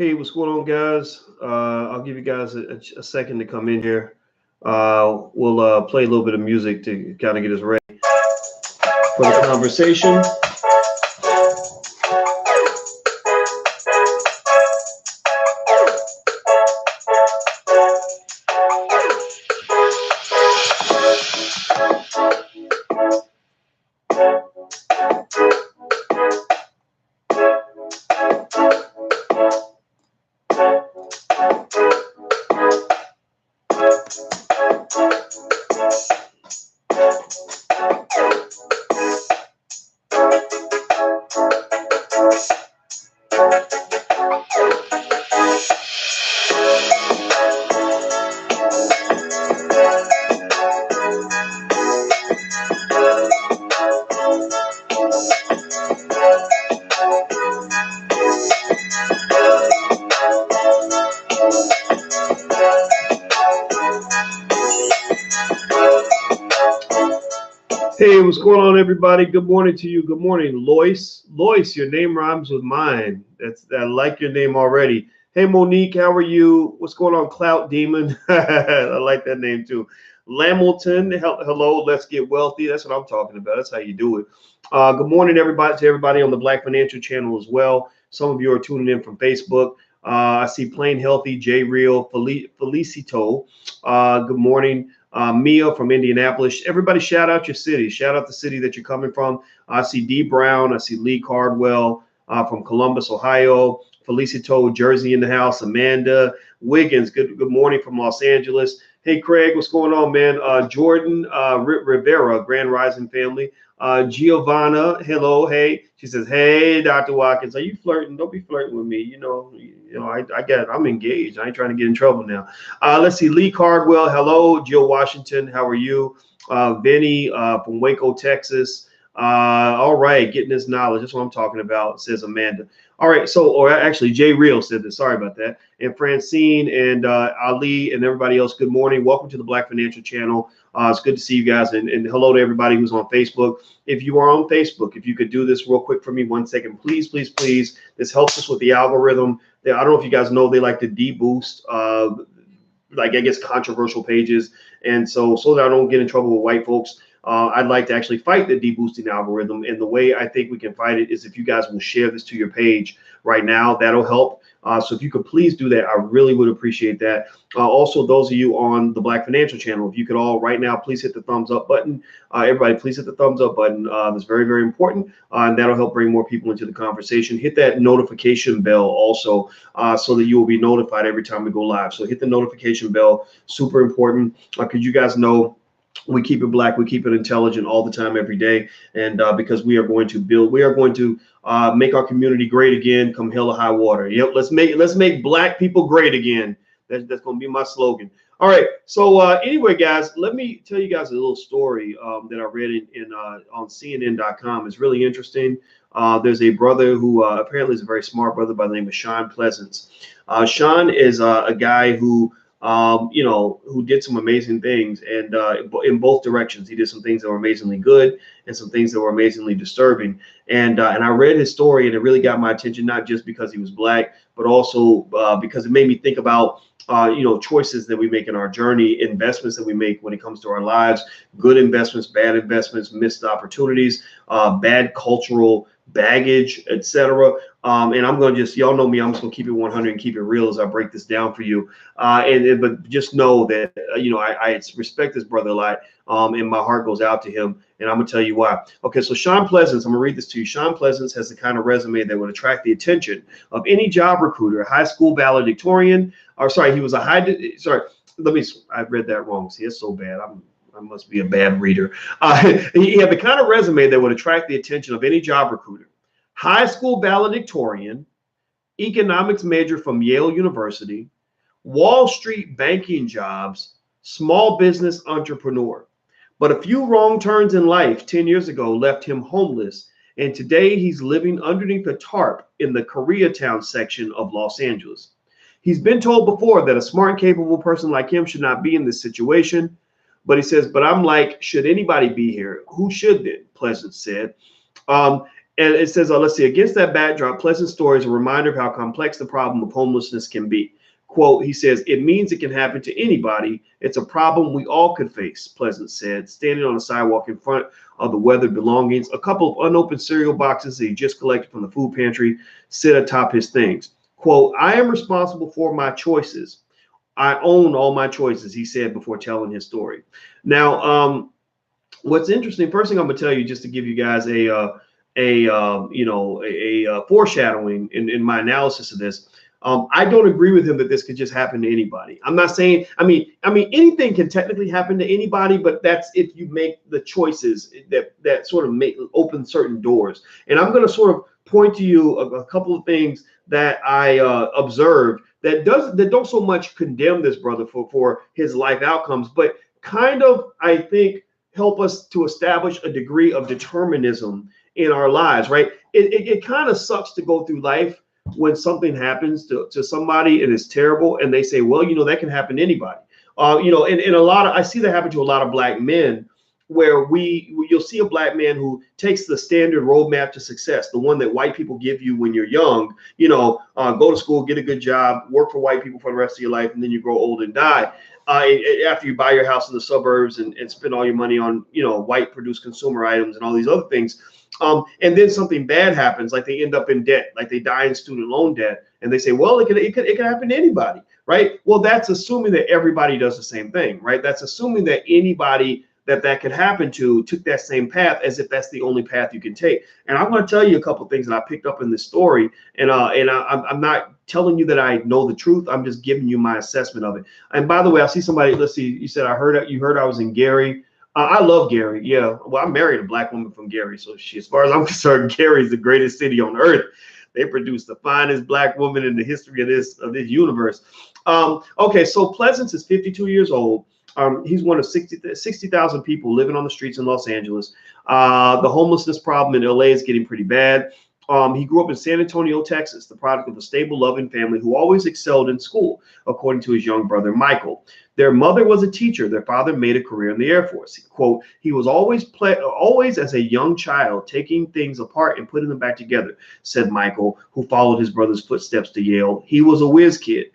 Hey, what's going on, guys? I'll give you guys a second to come in here. We'll play a little bit of music to kind of get us ready for the conversation. Hey, what's going on, everybody? Good morning to you. Good morning, Lois. Lois, your name rhymes with mine. I like your name already. Hey, Monique, how are you? What's going on, Clout Demon? I like that name too. Lamilton, hello. Let's get wealthy. That's what I'm talking about. That's how you do it. Good morning, everybody. To everybody on the Black Financial Channel as well. Some of you are tuning in from Facebook. I see Plain Healthy, J Real, Felicito. Good morning. Mia from Indianapolis. Everybody shout out your city. Shout out the city that you're coming from. I see D Brown. I see Lee Cardwell from Columbus, Ohio. Felicito, Jersey in the house. Amanda Wiggins. Good morning from Los Angeles. Hey, Craig, what's going on, man? Jordan Rivera, Grand Rising family. Giovanna, hello, hey. She says, hey, Dr. Watkins, are you flirting? Don't be flirting with me. I'm engaged. I ain't trying to get in trouble now. Let's see, Lee Cardwell, hello. Jill Washington, how are you? Benny from Waco, Texas. All right, getting this knowledge. That's what I'm talking about, says Amanda. All right, or actually, Jay Real said this. Sorry about that. And Francine and Ali and everybody else, good morning. Welcome to the Black Financial Channel. It's good to see you guys. And hello to everybody who's on Facebook. If you are on Facebook, if you could do this real quick for me, 1 second, please, please, please. This helps us with the algorithm. I don't know if you guys know, they like to deboost, controversial pages. And so that I don't get in trouble with white folks, I'd like to actually fight the deboosting algorithm. And the way I think we can fight it is if you guys will share this to your page right now. That'll help. So if you could please do that, I really would appreciate that. Also, those of you on the Black Financial Channel, if you could all right now, please hit the thumbs up button. Everybody, please hit the thumbs up button. That's very, very important. And that'll help bring more people into the conversation. Hit that notification bell also so that you will be notified every time we go live. So hit the notification bell. Super important because you guys know we keep it black, we keep it intelligent all the time, every day. And because we are going to make our community great again, come hell or high water. Yep, let's make black people great again. That's going to be my slogan. All right. So anyway, guys, let me tell you guys a little story that I read on CNN.com. It's really interesting. There's a brother who apparently is a very smart brother by the name of Shawn Pleasants. Shawn is a guy who did some amazing things, and in both directions. He did some things that were amazingly good and some things that were amazingly disturbing. And I read his story, and it really got my attention, not just because he was black, but also because it made me think about choices that we make in our journey, investments that we make when it comes to our lives, good investments, bad investments, missed opportunities, bad cultural baggage, etc. And I'm going to y'all know me, I'm just going to keep it 100 and keep it real as I break this down for you. But just know that, I respect this brother a lot. And my heart goes out to him. And I'm going to tell you why. Okay, so Shaun Pleasants, I'm going to read this to you. Shaun Pleasants has the kind of resume that would attract the attention of any job recruiter, high school valedictorian. He was I read that wrong. See, it's so bad. I must be a bad reader. He had the kind of resume that would attract the attention of any job recruiter. High school valedictorian, economics major from Yale University, Wall Street banking jobs, small business entrepreneur. But a few wrong turns in life 10 years ago left him homeless, and today he's living underneath a tarp in the Koreatown section of Los Angeles. He's been told before that a smart and capable person like him should not be in this situation. But he says, but I'm like, should anybody be here? Who should then? Pleasant said. And it says, let's see, against that backdrop, Pleasant's story is a reminder of how complex the problem of homelessness can be. Quote, he says, it means it can happen to anybody. It's a problem we all could face, Pleasant said, standing on the sidewalk in front of the weathered belongings. A couple of unopened cereal boxes that he just collected from the food pantry sit atop his things. Quote, I am responsible for my choices. I own all my choices, he said before telling his story. Now, what's interesting, first thing I'm going to tell you, just to give you guys a foreshadowing in my analysis of this. I don't agree with him that this could just happen to anybody. I'm not saying, I mean, anything can technically happen to anybody, but that's if you make the choices that sort of open certain doors. And I'm going to sort of point to you a couple of things that I observed that don't so much condemn this brother for his life outcomes, but kind of, I think, help us to establish a degree of determinism in our lives, right? It kind of sucks to go through life when something happens to somebody and it's terrible, and they say, well, that can happen to anybody. And a lot of, I see that happen to a lot of black men, where you'll see a black man who takes the standard roadmap to success, the one that white people give you when you're young, go to school, get a good job, work for white people for the rest of your life, and then you grow old and die. After you buy your house in the suburbs and spend all your money on, white produced consumer items and all these other things. And then something bad happens, like they end up in debt, like they die in student loan debt, and they say, well, it could happen to anybody, right? Well, that's assuming that everybody does the same thing, right? That's assuming that anybody that could happen to took that same path, as if that's the only path you can take. And I'm going to tell you a couple of things that I picked up in this story, and I'm not telling you that I know the truth. I'm just giving you my assessment of it. And by the way, I see somebody. Let's see. You said you heard I was in Gary. I love Gary. Yeah. Well, I married a black woman from Gary, so as far as I'm concerned, Gary is the greatest city on earth. They produce the finest black woman in the history of this universe. Okay, so Pleasance is 52 years old. He's one of 60,000 people living on the streets in Los Angeles. The homelessness problem in LA is getting pretty bad. He grew up in San Antonio, Texas, the product of a stable, loving family who always excelled in school, according to his young brother, Michael. Their mother was a teacher. Their father made a career in the Air Force. Quote, he was always as a young child taking things apart and putting them back together, said Michael, who followed his brother's footsteps to Yale. He was a whiz kid.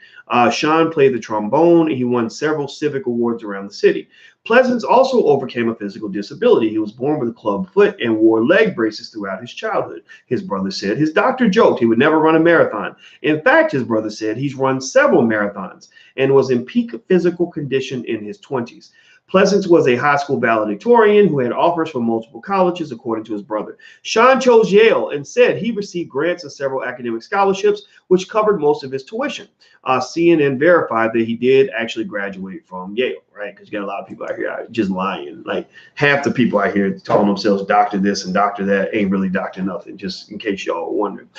Shawn played the trombone, and he won several civic awards around the city. Pleasance also overcame a physical disability. He was born with a club foot and wore leg braces throughout his childhood, his brother said. His doctor joked he would never run a marathon. In fact, his brother said he's run several marathons and was in peak physical condition in his 20s. Pleasance was a high school valedictorian who had offers from multiple colleges, according to his brother. Shawn chose Yale and said he received grants and several academic scholarships, which covered most of his tuition. CNN verified that he did actually graduate from Yale, right? Because you got a lot of people out here just lying. Like half the people out here calling themselves doctor this and doctor that ain't really doctor nothing, just in case y'all are wondering.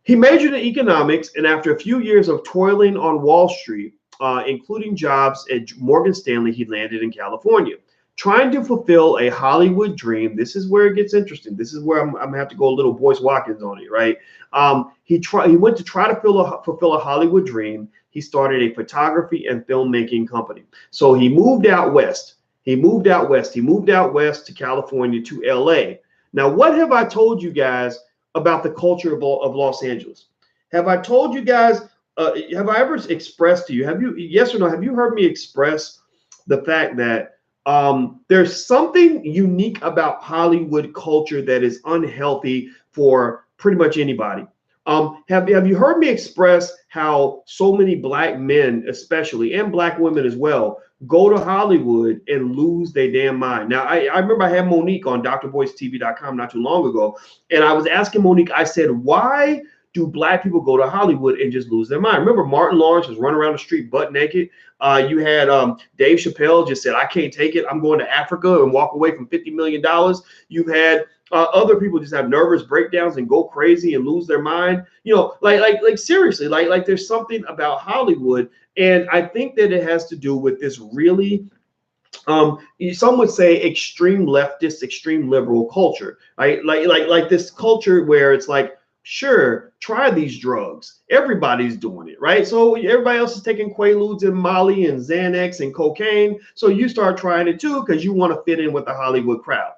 He majored in economics, and after a few years of toiling on Wall Street, including jobs at Morgan Stanley, he landed in California, trying to fulfill a Hollywood dream. This is where it gets interesting. This is where I'm gonna have to go a little Boyce Watkins on it, right? He went to try to fulfill a Hollywood dream. He started a photography and filmmaking company. So he moved out west. He moved out west to California, to LA. Now, what have I told you guys about the culture of Los Angeles? Have I told you guys? Have I ever expressed to you, yes or no, have you heard me express the fact that there's something unique about Hollywood culture that is unhealthy for pretty much anybody? Have you heard me express how so many black men, especially, and black women as well, go to Hollywood and lose their damn mind? Now, I remember I had Monique on drboycetv.com not too long ago, and I was asking Monique, I said, why do black people go to Hollywood and just lose their mind? Remember, Martin Lawrence was running around the street butt naked. You had Dave Chappelle just said, I can't take it. I'm going to Africa and walk away from $50 million. You've had other people just have nervous breakdowns and go crazy and lose their mind. Like seriously, like there's something about Hollywood. And I think that it has to do with this really, some would say extreme leftist, extreme liberal culture, right? Like this culture where it's like, sure, try these drugs. Everybody's doing it, right? So everybody else is taking Quaaludes and Molly and Xanax and cocaine. So you start trying it too because you want to fit in with the Hollywood crowd.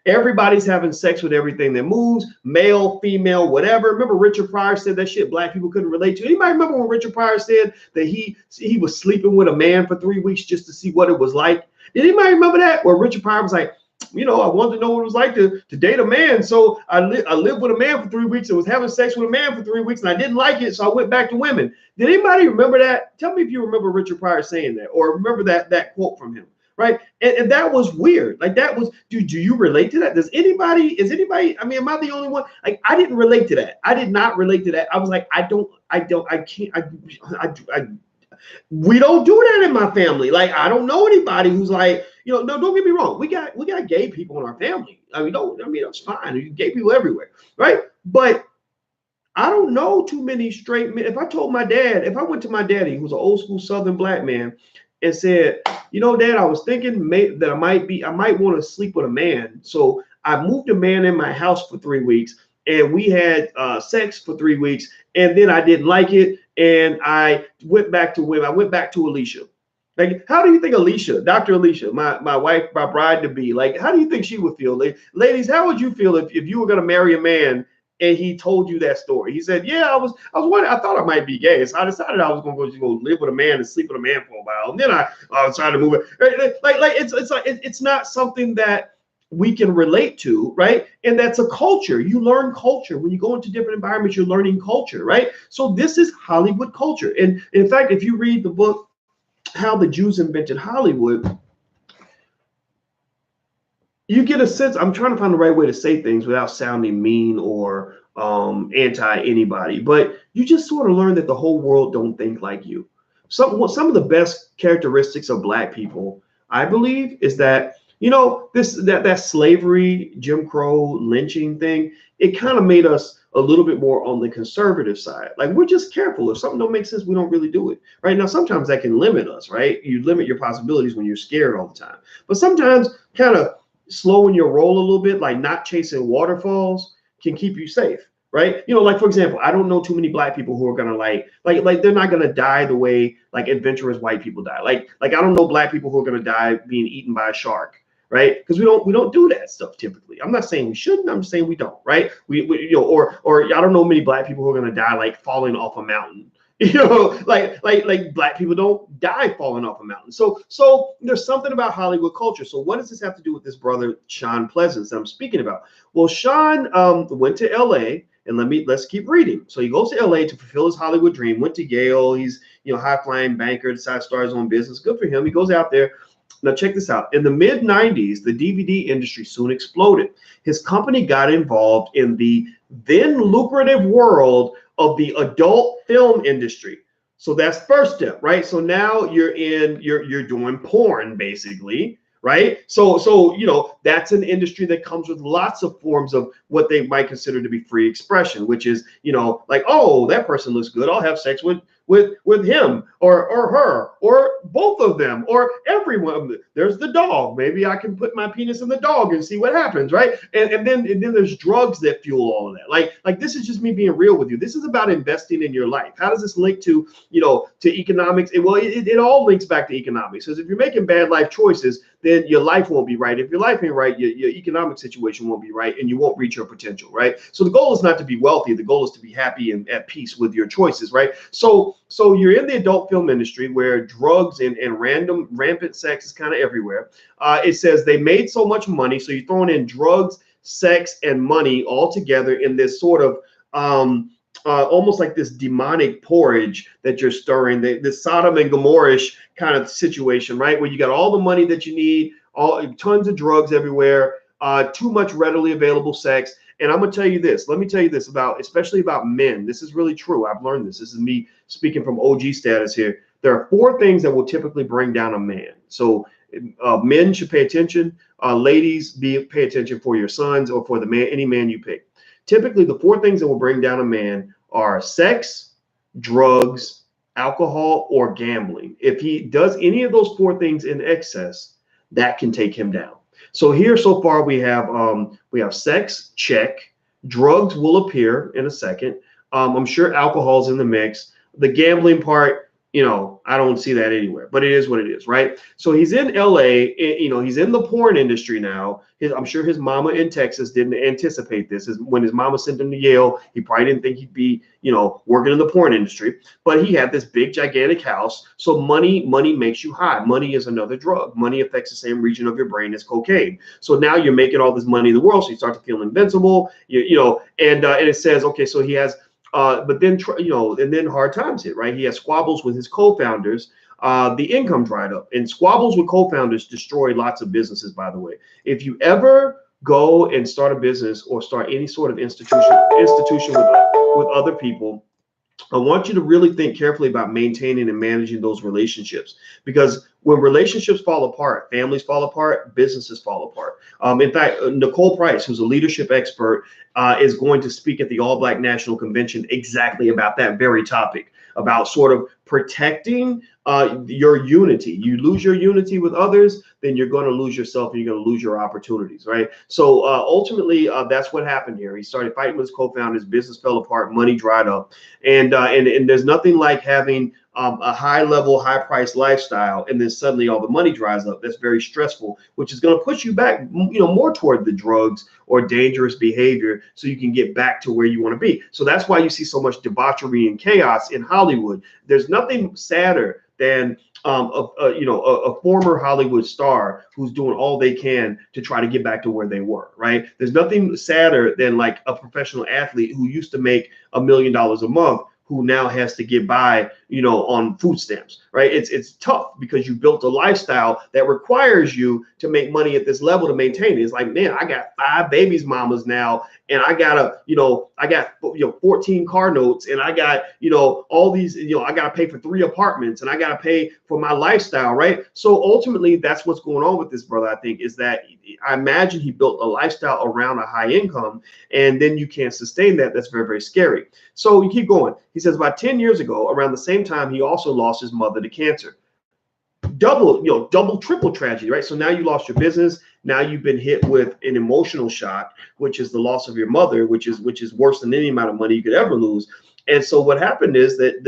Everybody's having sex with everything that moves, male, female, whatever. Remember Richard Pryor said that shit black people couldn't relate to. Anybody remember when Richard Pryor said that he was sleeping with a man for 3 weeks just to see what it was like? Did anybody remember that? Where Richard Pryor was like, you know, I wanted to know what it was like to date a man. So I lived with a man for 3 weeks and was having sex with a man for 3 weeks and I didn't like it. So I went back to women. Did anybody remember that? Tell me if you remember Richard Pryor saying that or remember that quote from him. Right. And that was weird. Like that was, do you relate to that? Is anybody, I mean, am I the only one? Like, I didn't relate to that. I did not relate to that. I was like, we don't do that in my family. Like, I don't know anybody who's like, you know, no, don't get me wrong. We got gay people in our family. I mean, that's fine. Gay people everywhere. Right. But I don't know too many straight men. If I went to my daddy, who's an old school Southern black man, and said, you know, Dad, I was thinking that I might want to sleep with a man. So I moved a man in my house for 3 weeks and we had sex for 3 weeks. And then I didn't like it. And I went back to women. I went back to Alicia. Like, how do you think Alicia, Dr. Alicia, my wife, my bride to be, like, how do you think she would feel? Like, ladies, how would you feel if you were going to marry a man and he told you that story? He said, yeah, I was wondering, I thought I might be gay. So I decided I was going to go live with a man and sleep with a man for a while. And then I was trying to move it. Like it's not something that we can relate to, right? And that's a culture. You learn culture. When you go into different environments, you're learning culture, right? So this is Hollywood culture. And in fact, if you read the book, How the Jews Invented Hollywood, you get a sense. I'm trying to find the right way to say things without sounding mean or anti anybody, but you just sort of learn that the whole world don't think like you. Some of the best characteristics of black people, I believe, is that, you know, that slavery, Jim Crow, lynching thing, it kind of made us a little bit more on the conservative side. Like, we're just careful. If something don't make sense, we don't really do it. Right now, sometimes that can limit us, right? You limit your possibilities when you're scared all the time. But sometimes kind of slowing your roll a little bit, like not chasing waterfalls, can keep you safe, right? You know, like, for example, I don't know too many black people who are gonna like they're not gonna die the way like adventurous white people die. Like I don't know black people who are gonna die being eaten by a shark, right? Because we don't do that stuff typically. I'm not saying we shouldn't. I'm just saying we don't, right? We you know, or I don't know many black people who are gonna die like falling off a mountain. You know, like black people don't die falling off a mountain. So there's something about Hollywood culture. So what does this have to do with this brother Shawn Pleasants that I'm speaking about? Well, Shawn went to LA, and let's keep reading. So he goes to LA to fulfill his Hollywood dream. Went to Yale. He's, you know, high flying banker, decided to start his own business. Good for him. He goes out there. Now check this out. In the mid 90s, the DVD industry soon exploded. His company got involved in the then lucrative world of the adult film industry. So that's first step, right? So now you're doing porn basically, right? So you know, that's an industry that comes with lots of forms of what they might consider to be free expression, which is, you know, like, oh, that person looks good, I'll have sex with him or her or both of them or everyone. There's the dog. Maybe I can put my penis in the dog and see what happens, right? And then there's drugs that fuel all of that. Like this is just me being real with you. This is about investing in your life. How does this link to, you know, to economics? It all links back to economics. Because if you're making bad life choices, then your life won't be right. If your life ain't right, your economic situation won't be right, and you won't reach your potential, right? So the goal is not to be wealthy. The goal is to be happy and at peace with your choices, right? So you're in the adult film industry where drugs and rampant sex is kind of everywhere. It says they made so much money, so you're throwing in drugs, sex, and money all together in this sort of almost like this demonic porridge that you're stirring, this Sodom and Gomorrah-ish kind of situation, right? Where you got all the money that you need, tons of drugs everywhere, too much readily available sex. And I'm gonna tell you this. Let me tell you this especially about men. This is really true. I've learned this. This is me speaking from OG status here. There are 4 things that will typically bring down a man. So men should pay attention. Ladies, pay attention for your sons or for any man you pick. Typically, the 4 things that will bring down a man are sex, drugs, alcohol, or gambling. If he does any of those 4 things in excess, that can take him down. So here so far we have sex, check. Drugs will appear in a second. I'm sure alcohol's in the mix. The gambling part, I don't see that anywhere, but it is what it is, right? So he's in LA, he's in the porn industry now. I'm sure his mama in Texas didn't anticipate this. When his mama sent him to Yale, he probably didn't think he'd be, working in the porn industry, but he had this big, gigantic house. So money makes you high. Money is another drug. Money affects the same region of your brain as cocaine. So now you're making all this money in the world. So you start to feel invincible, and it says, okay, so he has, but then, and then hard times hit, right? He has squabbles with his co-founders. The income dried up, and squabbles with co-founders destroy lots of businesses, by the way. If you ever go and start a business or start any sort of institution with other people, I want you to really think carefully about maintaining and managing those relationships, because when relationships fall apart, families fall apart, businesses fall apart. In fact, Nicole Price, who's a leadership expert, is going to speak at the All Black National Convention exactly about that very topic, about sort of protecting your unity. You lose your unity with others, then you're going to lose yourself and you're going to lose your opportunities, right? So ultimately, that's what happened here. He started fighting with his co-founders, business fell apart, money dried up, and there's nothing like having a high-level, high-priced lifestyle, and then suddenly all the money dries up. That's very stressful, which is going to push you back, more toward the drugs or dangerous behavior, so you can get back to where you want to be. So that's why you see so much debauchery and chaos in Hollywood. There's nothing sadder than a former Hollywood star who's doing all they can to try to get back to where they were, right? There's nothing sadder than like a professional athlete who used to make $1 million a month, who now has to get by, on food stamps, right? It's tough because you built a lifestyle that requires you to make money at this level to maintain it. It's like, man, I got 5 babies mamas now, and I got 14 car notes, and I got, all these, I got to pay for 3 apartments, and I got to pay for my lifestyle, right? So ultimately, that's what's going on with this brother, I think, is that I imagine he built a lifestyle around a high income, and then you can't sustain that. That's very, very scary. So you keep going. He says about 10 years ago, around the same time, he also lost his mother to cancer. Double, triple tragedy, right? So now you lost your business. Now you've been hit with an emotional shock, which is the loss of your mother, which is worse than any amount of money you could ever lose. And so what happened is that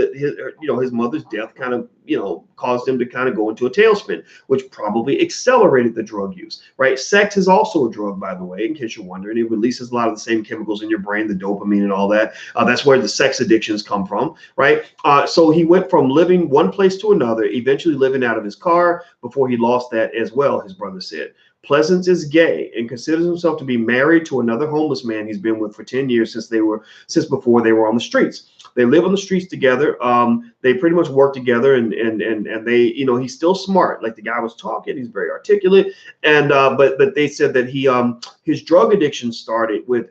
his mother's death kind of, caused him to kind of go into a tailspin, which probably accelerated the drug use, right? Sex is also a drug, by the way, in case you're wondering. It releases a lot of the same chemicals in your brain, the dopamine and all that. That's where the sex addictions come from, right? So he went from living one place to another, eventually living out of his car before he lost that as well, his brother said. Pleasance is gay and considers himself to be married to another homeless man he's been with for 10 years since before they were on the streets. They live on the streets together. They pretty much work together, and they, he's still smart. Like the guy was talking, he's very articulate. And but they said that his drug addiction started with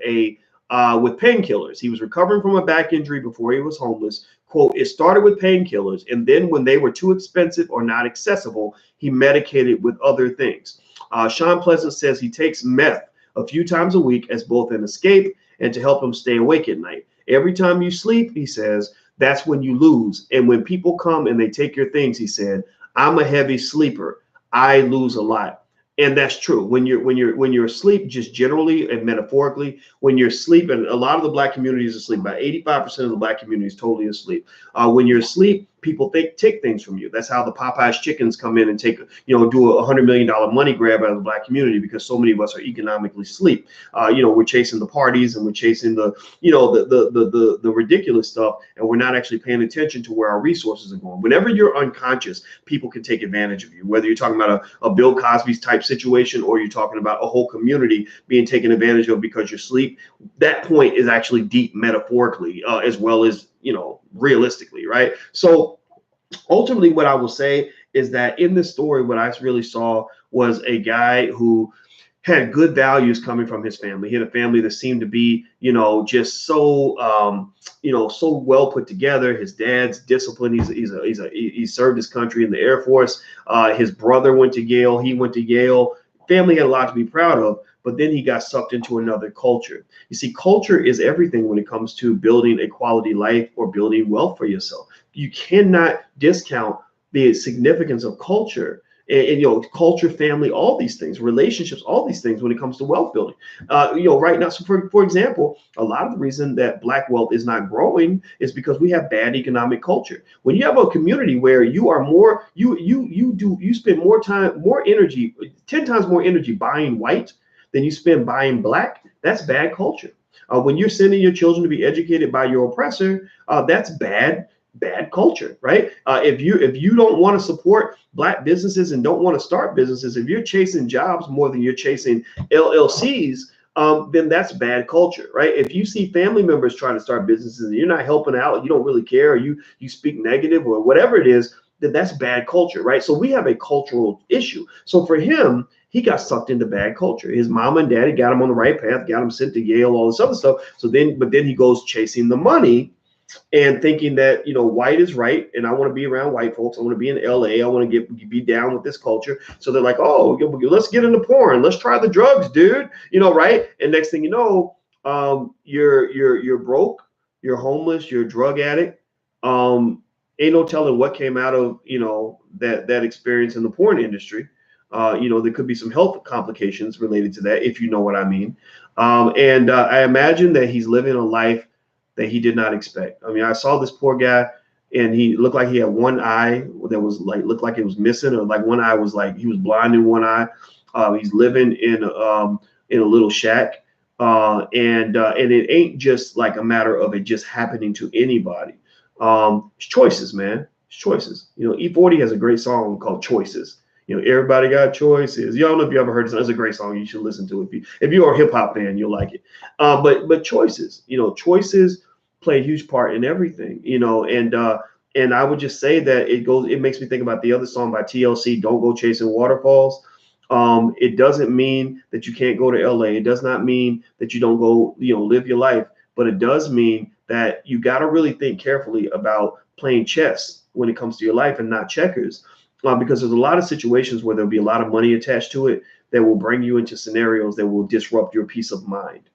painkillers. He was recovering from a back injury before he was homeless. Quote, it started with painkillers, and then when they were too expensive or not accessible, he medicated with other things. Shawn Pleasants says he takes meth a few times a week as both an escape and to help him stay awake at night. Every time you sleep, he says, that's when you lose. And when people come and they take your things, he said, I'm a heavy sleeper. I lose a lot. And that's true. When you're asleep, just generally and metaphorically, when you're asleep, and a lot of the Black community is asleep, about 85% of the Black community is totally asleep. When you're asleep, people take things from you. That's how the Popeyes chickens come in and take, do a $100 million money grab out of the Black community, because so many of us are economically asleep. We're chasing the parties, and we're chasing the ridiculous stuff, and we're not actually paying attention to where our resources are going. Whenever you're unconscious, people can take advantage of you, whether you're talking about a Bill Cosby's type situation, or you're talking about a whole community being taken advantage of because you sleep. That point is actually deep metaphorically, as well as, realistically, right? So ultimately, what I will say is that in this story, what I really saw was a guy who had good values coming from his family. He had a family that seemed to be, just so, so well put together. His dad's disciplined. He served his country in the Air Force. His brother went to Yale. He went to Yale. Family had a lot to be proud of. But then he got sucked into another culture. You see, culture is everything when it comes to building a quality life or building wealth for yourself. You cannot discount the significance of culture and culture, family, all these things, relationships, all these things when it comes to wealth building. Right now, so for example, a lot of the reason that Black wealth is not growing is because we have bad economic culture. When you have a community where you are more, you spend more time, more energy, 10 times more energy buying white than you spend buying Black, that's bad culture. When you're sending your children to be educated by your oppressor, that's bad culture, right? If you don't want to support Black businesses and don't want to start businesses, if you're chasing jobs more than you're chasing LLCs, then that's bad culture, right? If you see family members trying to start businesses and you're not helping out, you don't really care, or you speak negative or whatever it is, then that's bad culture, right? So we have a cultural issue. So for him, he got sucked into bad culture. His mom and daddy got him on the right path, got him sent to Yale, all this other stuff. But then he goes chasing the money and thinking that white is right, and I want to be around white folks. I want to be in LA. I want to be down with this culture. So they're like, oh, let's get into porn. Let's try the drugs, dude. Right? And next thing you know, you're broke, you're homeless, you're a drug addict. Ain't no telling what came out of that experience in the porn industry. There could be some health complications related to that, if you know what I mean. And I imagine that he's living a life that he did not expect. I mean, I saw this poor guy, and he looked like he had one eye that was looked like it was missing, or like one eye was like he was blind in one eye. He's living in a little shack, and it ain't just like a matter of it just happening to anybody. It's choices, man. It's choices. E40 has a great song called Choices. Everybody got choices. Y'all know if you ever heard it. It's a great song. You should listen to it. If you're a hip hop fan, you'll like it. But choices, choices play a huge part in everything, and I would just say that it makes me think about the other song by TLC, Don't Go Chasing Waterfalls. It doesn't mean that you can't go to LA. It does not mean that you don't go, live your life, but it does mean that you got to really think carefully about playing chess when it comes to your life and not checkers. Because there's a lot of situations where there'll be a lot of money attached to it that will bring you into scenarios that will disrupt your peace of mind,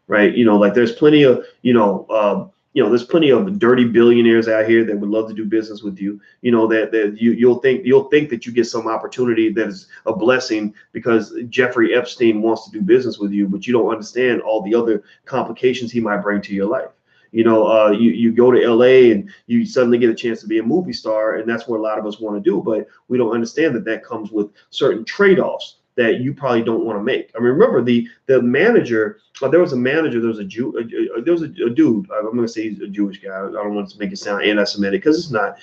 right? Like there's plenty of, there's plenty of dirty billionaires out here that would love to do business with you. That you'll think that you get some opportunity that is a blessing because Jeffrey Epstein wants to do business with you, but you don't understand all the other complications he might bring to your life. You go to LA and you suddenly get a chance to be a movie star, and that's what a lot of us want to do, but we don't understand that comes with certain trade-offs that you probably don't want to make. I mean, remember the manager, there was a manager, there was a dude, I'm going to say he's a Jewish guy. I don't want to make it sound anti-Semitic because it's not,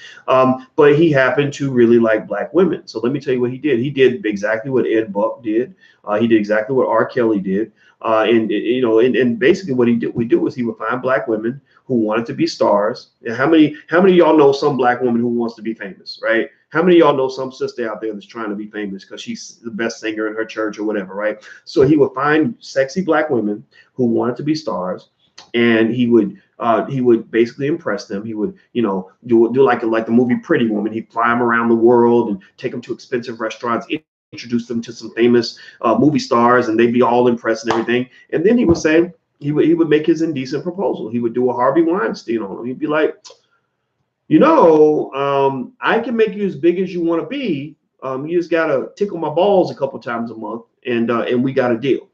but he happened to really like Black women. So let me tell you what he did. He did exactly what Ed Buck did. He did exactly what R. Kelly did. And basically what he do was he would find Black women who wanted to be stars. And how many of y'all know some Black woman who wants to be famous, right? How many of y'all know some sister out there that's trying to be famous because she's the best singer in her church or whatever, right? So he would find sexy Black women who wanted to be stars, and he would basically impress them. He would, do like the movie Pretty Woman. He'd fly them around the world and take them to expensive restaurants, introduce them to some famous movie stars, and they'd be all impressed and everything. And then he would say, he would make his indecent proposal. He would do a Harvey Weinstein on him. He'd be like, I can make you as big as you want to be. You just gotta tickle my balls a couple times a month, and we got a deal,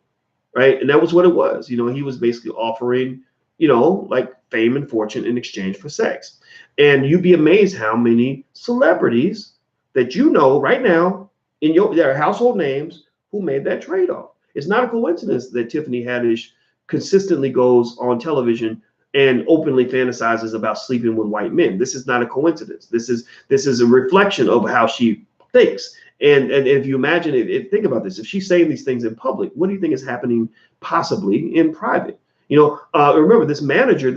right? And that was what it was. He was basically offering, like fame and fortune in exchange for sex. And you'd be amazed how many celebrities that right now in their household names who made that trade-off. It's not a coincidence that Tiffany Haddish consistently goes on television and openly fantasizes about sleeping with white men. This is not a coincidence. This is a reflection of how she thinks. And if you imagine it, think about this. If she's saying these things in public, what do you think is happening possibly in private? Remember this manager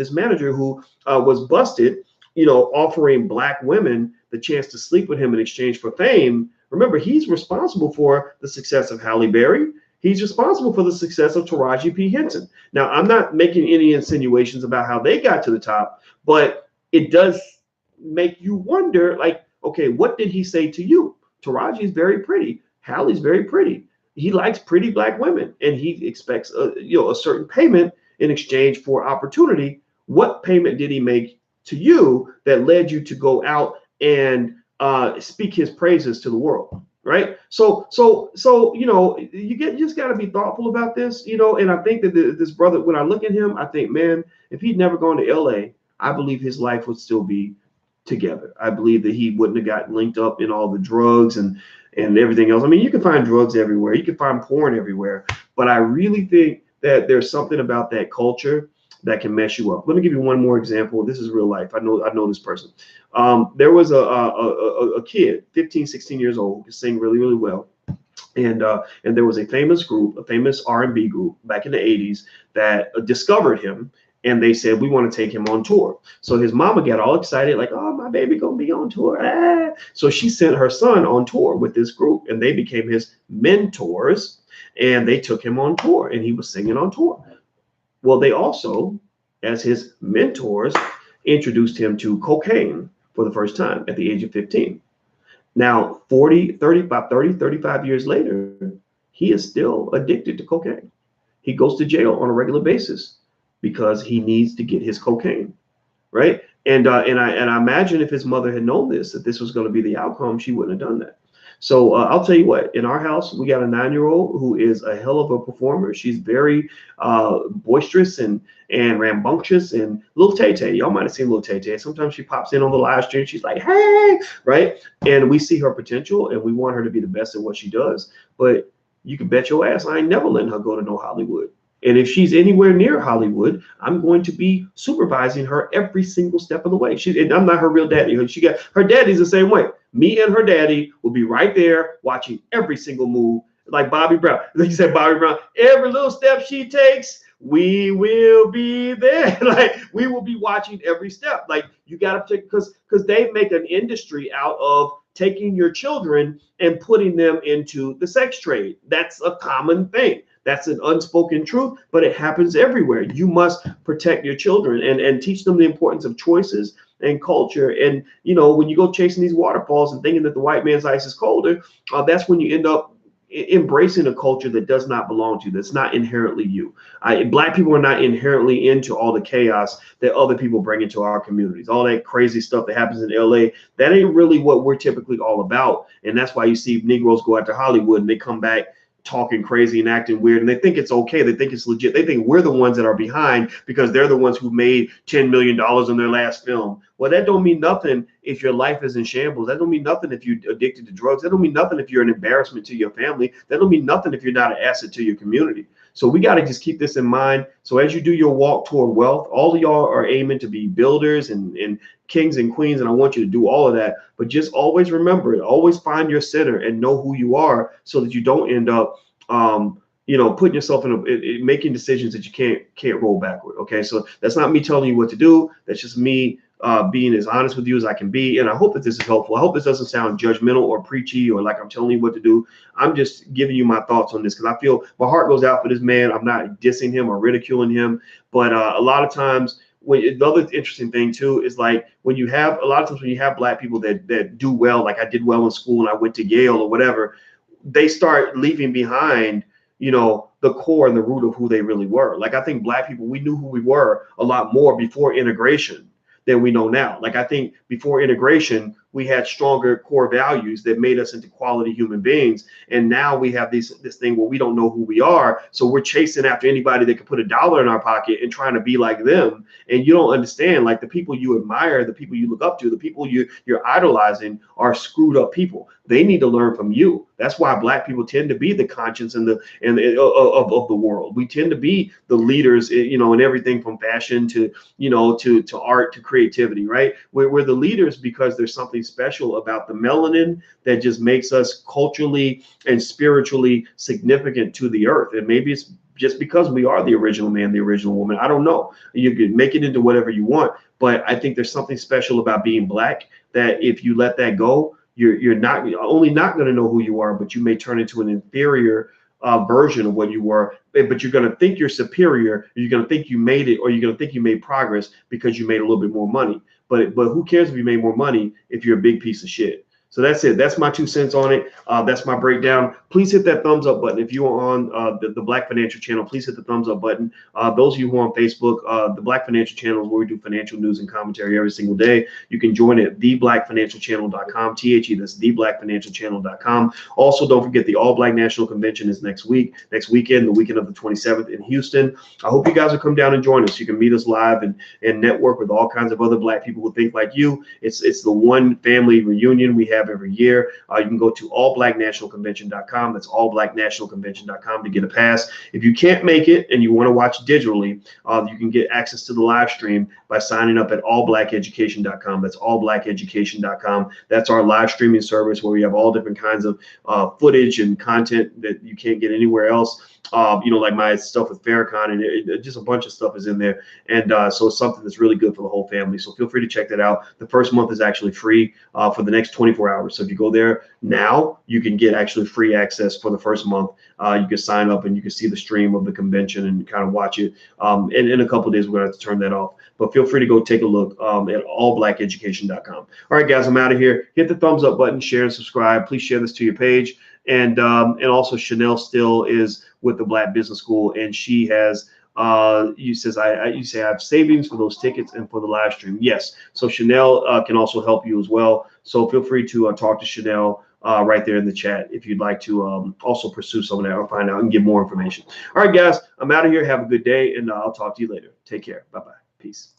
who was busted, offering Black women the chance to sleep with him in exchange for fame. Remember, he's responsible for the success of Halle Berry. He's responsible for the success of Taraji P. Henson. Now, I'm not making any insinuations about how they got to the top, but it does make you wonder, like, okay, what did he say to you? Taraji is very pretty. Halle's very pretty. He likes pretty Black women, and he expects a certain payment in exchange for opportunity. What payment did he make to you that led you to go out and speak his praises to the world? right? You know, you just got to be thoughtful about this, you know. And I think that this brother, when I look at him, I think, man, if he'd never gone to LA, I believe his life would still be together. I believe that he wouldn't have gotten linked up in all the drugs and everything else. I mean, you can find drugs everywhere, you can find porn everywhere, but I really think that there's something about that culture that can mess you up. Let me give you one more example. This is real life. I know this person. There was a kid, 15, 16 years old, who could sing really, really well. And there was a famous group, a famous R&B group back in the 80s that discovered him, and they said, we want to take him on tour. So his mama got all excited, like, oh, my baby gonna be on tour. Ah. So she sent her son on tour with this group, and they became his mentors, and they took him on tour, and he was singing on tour. Well, they also, as his mentors, introduced him to cocaine for the first time at the age of 15. Now, 35 years later, he is still addicted to cocaine. He goes to jail on a regular basis because he needs to get his cocaine, right? And I imagine if his mother had known this, that this was going to be the outcome, she wouldn't have done that. So I'll tell you what, in our house, we got a 9-year-old who is a hell of a performer. She's very boisterous and rambunctious, and little Tay-Tay. Y'all might have seen little Tay-Tay. Sometimes she pops in on the live stream. She's like, hey, right? And we see her potential, and we want her to be the best at what she does. But you can bet your ass I ain't never letting her go to no Hollywood. And if she's anywhere near Hollywood, I'm going to be supervising her every single step of the way. And I'm not her real daddy. She got her daddy's the same way. Me and her daddy will be right there watching every single move, like Bobby Brown. Like you said, Bobby Brown, every little step she takes, we will be there. Like we will be watching every step. Like you got to, because they make an industry out of taking your children and putting them into the sex trade. That's a common thing. That's an unspoken truth, but it happens everywhere. You must protect your children and teach them the importance of choices and culture. And, you know, when you go chasing these waterfalls and thinking that the white man's ice is colder, that's when you end up embracing a culture that does not belong to you, that's not inherently you. Black people are not inherently into all the chaos that other people bring into our communities. All that crazy stuff that happens in LA, that ain't really what we're typically all about. And that's why you see Negroes go out to Hollywood and they come back talking crazy and acting weird, and they think it's okay. They think it's legit. They think we're the ones that are behind because they're the ones who made $10 million in their last film. Well, that don't mean nothing if your life is in shambles. That don't mean nothing if you're addicted to drugs. That don't mean nothing if you're an embarrassment to your family. That don't mean nothing if you're not an asset to your community. So we got to just keep this in mind. So as you do your walk toward wealth, all of y'all are aiming to be builders and kings and queens, and I want you to do all of that. But just always remember it. Always find your center and know who you are, so that you don't end up, you know, putting yourself in making decisions that you can't roll backward. Okay, so that's not me telling you what to do. That's just me being as honest with you as I can be. And I hope that this is helpful. I hope this doesn't sound judgmental or preachy or like I'm telling you what to do. I'm just giving you my thoughts on this because I feel my heart goes out for this man. I'm not dissing him or ridiculing him, but a lot of times, the other interesting thing too is like when you have Black people that do well, like I did well in school and I went to Yale or whatever, they start leaving behind, you know, the core and the root of who they really were. Like I think Black people, we knew who we were a lot more before integration than we know now. Like I think before integration, we had stronger core values that made us into quality human beings. And now we have this thing where we don't know who we are. So we're chasing after anybody that could put $1 in our pocket and trying to be like them. And you don't understand, like the people you admire, the people you look up to, the people you're idolizing are screwed up people. They need to learn from you. That's why Black people tend to be the conscience of the world. We tend to be the leaders, you know, in everything from fashion to, you know, to art, to creativity, right? We're the leaders because there's something special about the melanin that just makes us culturally and spiritually significant to the earth. And maybe it's just because we are the original man, the original woman. I don't know. You can make it into whatever you want, but I think there's something special about being Black that if you let that go, you're not only not going to know who you are, but you may turn into an inferior version of what you were. But you're going to think you're superior. You're going to think you made it, or you're going to think you made progress because you made a little bit more money. But who cares if you made more money if you're a big piece of shit? So that's it. That's my 2 cents on it. That's my breakdown. Please hit that thumbs up button. If you are on the Black Financial Channel, please hit the thumbs up button. Those of you who are on Facebook, the Black Financial Channel is where we do financial news and commentary every single day. You can join at theblackfinancialchannel.com, THE, that's theblackfinancialchannel.com. Also, don't forget the All Black National Convention is next weekend, the weekend of the 27th in Houston. I hope you guys will come down and join us. You can meet us live and network with all kinds of other Black people who think like you. It's the one family reunion we have every year. You can go to allblacknationalconvention.com. That's allblacknationalconvention.com to get a pass. If you can't make it and you want to watch digitally, you can get access to the live stream by signing up at allblackeducation.com. That's allblackeducation.com. That's our live streaming service where we have all different kinds of footage and content that you can't get anywhere else. Like my stuff with Farrakhan and just a bunch of stuff is in there. And so it's something that's really good for the whole family. So feel free to check that out. The first month is actually free for the next 24 hours. So if you go there now, you can get actually free access for the first month. You can sign up and you can see the stream of the convention and kind of watch it. And in a couple of days, we're going to have to turn that off. But feel free to go take a look at allblackeducation.com. All right, guys, I'm out of here. Hit the thumbs up button, share and subscribe. Please share this to your page. And also Chanel still is with the Black Business School, and she has you say I have savings for those tickets and for the live stream. Yes, so Chanel can also help you as well. So feel free to talk to Chanel right there in the chat if you'd like to also pursue some of that or find out and get more information. All right, guys, I'm out of here. Have a good day, and I'll talk to you later. Take care. Bye-bye. Peace.